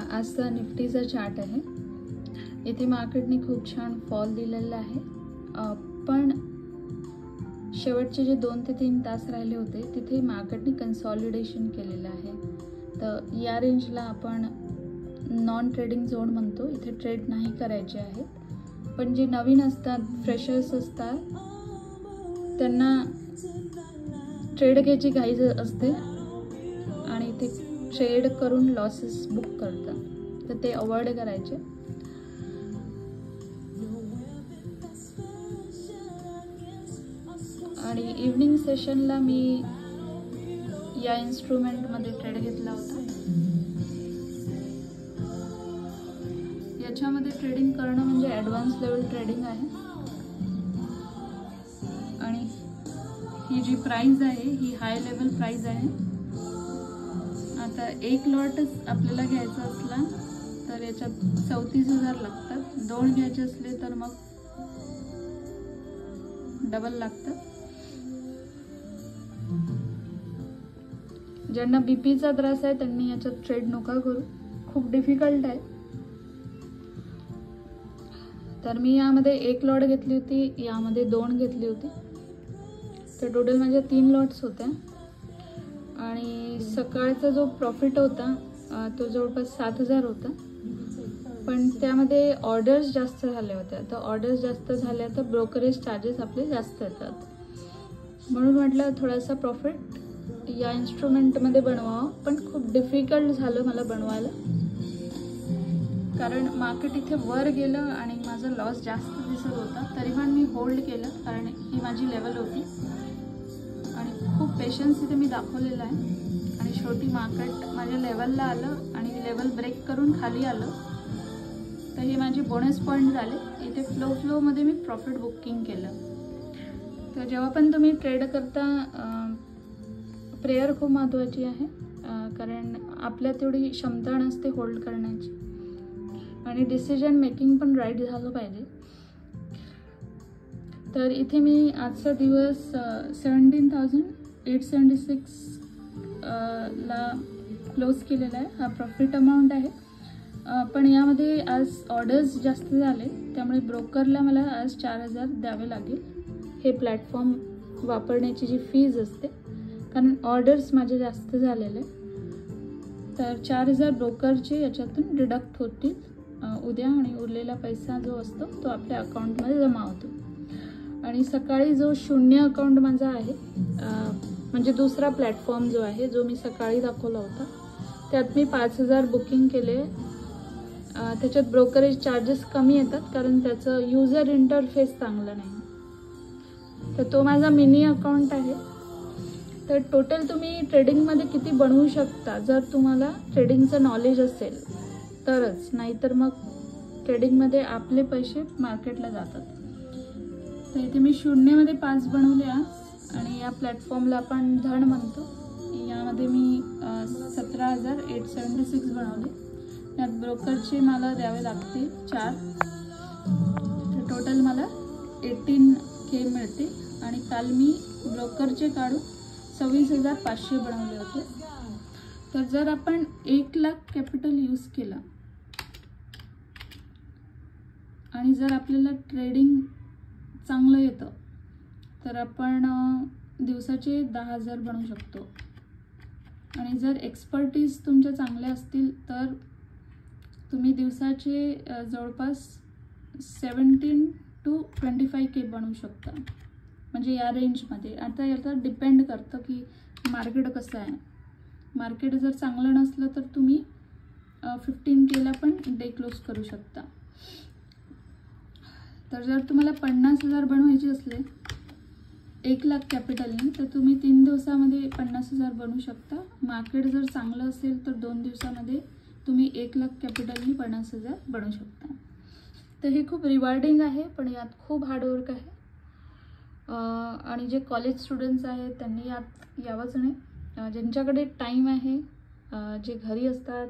आजचा निफ्टीचा चार्ट आहे। इथे मार्केटने खूप छान फॉल दिलेला आहे, पण शेवटचे जे 2 ते 3 तास राहिले होते तिथे मार्केटने कन्सॉलिडेशन केलेलं आहे। तर या रेंजला आपण नॉन ट्रेडिंग झोन म्हणतो। इथे ट्रेड नाही करायचे आहे, पण जे नवीन असतात, फ्रेशर्स असतात, त्यांना ट्रेड घ्यायची घाई असते आणि ते ट्रेड करून लॉसेस बुक करतात, तर ते अवॉइड करायचे। आणि इव्हनिंग सेशनला मी या इन्स्ट्रुमेंटमध्ये ट्रेड घेतला होता। याच्यामध्ये ट्रेडिंग करणं म्हणजे ॲडव्हान्स लेवल ट्रेडिंग आहे आणि ही जी प्राइस आहे ही हाय लेवल प्राइस आहे। आता एक लॉटच आपल्याला घ्यायचा असला तर याच्यात 34,000 लागतात, 2 घ्यायचे असले तर मग डबल लागतं। ज्यांना बीपीचा त्रास आहे त्यांनी याच्यात ट्रेड नका करू, खूप डिफिकल्ट आहे। तर मी यामध्ये 1 लॉट घेतली होती, यामध्ये 2 घेतली होती, तर टोटल माझ्या 3 लॉट्स होत्या। आणि सकाळचा जो प्रॉफिट होता तो जवळपास 7,000 होता, पण त्यामध्ये ऑर्डर्स जास्त झाल्या होत्या। तर ऑर्डर्स जास्त झाल्या तर ब्रोकरेज चार्जेस आपले जास्त येतात, म्हणून म्हटलं थोडासा प्रॉफिट या इन्स्ट्रुमेंटमध्ये बनवावं, पण खूप डिफिकल्ट झालं मला बनवायला, कारण मार्केट इथे वर गेलं आणि माझा लॉस जास्त दिसत होता। तरी पण मी होल्ड केलं, कारण ही माझी लेवल होती आणि खूप पेशन्स इथे मी दाखवलेला आहे। आणि शेवटी मार्केट माझ्या लेवलला आलं आणि लेवल ब्रेक करून खाली आलं, तर हे माझे बोनस पॉईंट झाले। इथे फ्लोमध्ये मी प्रॉफिट बुकिंग केलं। तर जेव्हा पण तुम्ही ट्रेड करता, प्रेयर खूप महत्त्वाची आहे, कारण आपल्या तेवढी क्षमता नसते होल्ड करण्याची, आणि डिसिजन मेकिंग पण राईट झालं पाहिजे। तर इथे मी आजचा दिवस 17,876 ला क्लोज केलेला आहे। हा प्रॉफिट अमाऊंट आहे, पण यामध्ये आज ऑर्डर्स जास्त झाले, त्यामुळे ब्रोकरला मला आज 4,000 द्यावे लागेल। हे प्लॅटफॉर्म वापरण्याची जी फीज असते, कारण ऑर्डर्स माझे जास्त झालेले, तर 4,000 ब्रोकरचे याच्यातून डिडक्ट होतील उद्या, आणि उरलेला पैसा जो असतो तो आपल्या अकाउंटमध्ये जमा होतो। आणि सकाळी जो 0 अकाउंट माझा आहे, म्हणजे दुसरा प्लॅटफॉर्म जो आहे, जो मी सकाळी दाखवला होता, त्यात मी 5,000 बुकिंग केले। त्याच्यात ब्रोकरेज चार्जेस कमी येतात, कारण त्याचं यूजर इंटरफेस चांगलं नाही। तर तो माझा मिनी अकाउंट आहे। तर टोटल तुम्ही ट्रेडिंगमध्ये किती बनवू शकता, जर तुम्हाला ट्रेडिंगचं नॉलेज असेल तरच, नाहीतर मग ट्रेडिंगमध्ये आपले पैसे मार्केटला जातात। तर इथे मी 0 5 बनवले आज, आणि या प्लॅटफॉर्मला आपण धन म्हणतो। यामध्ये मी 17,876 बनवले। यात ब्रोकरचे मला द्यावे लागते 4, तर टोटल मला 18K मिळते। आणि काल मी ब्रोकरचे काढून 26,500 बनवले होते। तर जर आपण 1 लाख कॅपिटल यूज केला आणि जर आपल्याला ट्रेडिंग चांगलं येतं, तर आपण दिवसाचे 10,000 बनवू शकतो। आणि जर एक्सपर्टीज तुमच्या चांगल्या असतील तर तुम्ही दिवसाचे जवळपास 17 to 25K बनवू शकता, म्हणजे या रेंजमध्ये। आता याचा डिपेंड करतं की मार्केट कसं आहे। मार्केट जर चांगलं नसलं तर तुम्ही 15Kला पण डे क्लोज करू शकता। तर जर तुम्हाला 50,000 बनवायचे असले 1 लाख कॅपिटलने, तर तुम्ही 3 दिवसामध्ये 50,000 बनवू शकता। मार्केट जर चांगलं असेल तर 2 दिवसामध्ये तुम्ही 1 लाख कॅपिटलने 50,000 बनवू शकता। तर हे खूप रिवॉर्डिंग आहे, पण यात खूप हार्डवर्क आहे। आणि जे कॉलेज स्टुडंट्स आहेत त्यांनी यात यावंच नाही। ज्यांच्याकडे टाईम आहे, जे घरी असतात,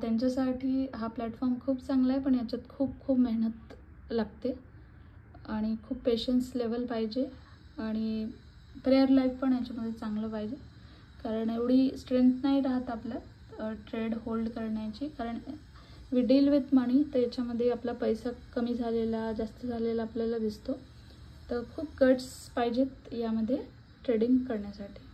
त्यांच्यासाठी हा प्लॅटफॉर्म खूप चांगला आहे, पण याच्यात खूप मेहनत लागते आणि खूप पेशन्स लेवल पाहिजे, आणि प्रेयर लाईफ पण याच्यामध्ये चांगलं पाहिजे, कारण एवढी स्ट्रेंथ नाही राहत आपल्यात। ट्रेड होल्ड करण्याची, कारण वी डील विथ मनी, तर याच्यामध्ये आपला पैसा कमी झालेला जास्त झालेला आपल्याला दिसतो. तर खूप गट्स पाहिजेत यामध्ये ट्रेडिंग करण्यासाठी.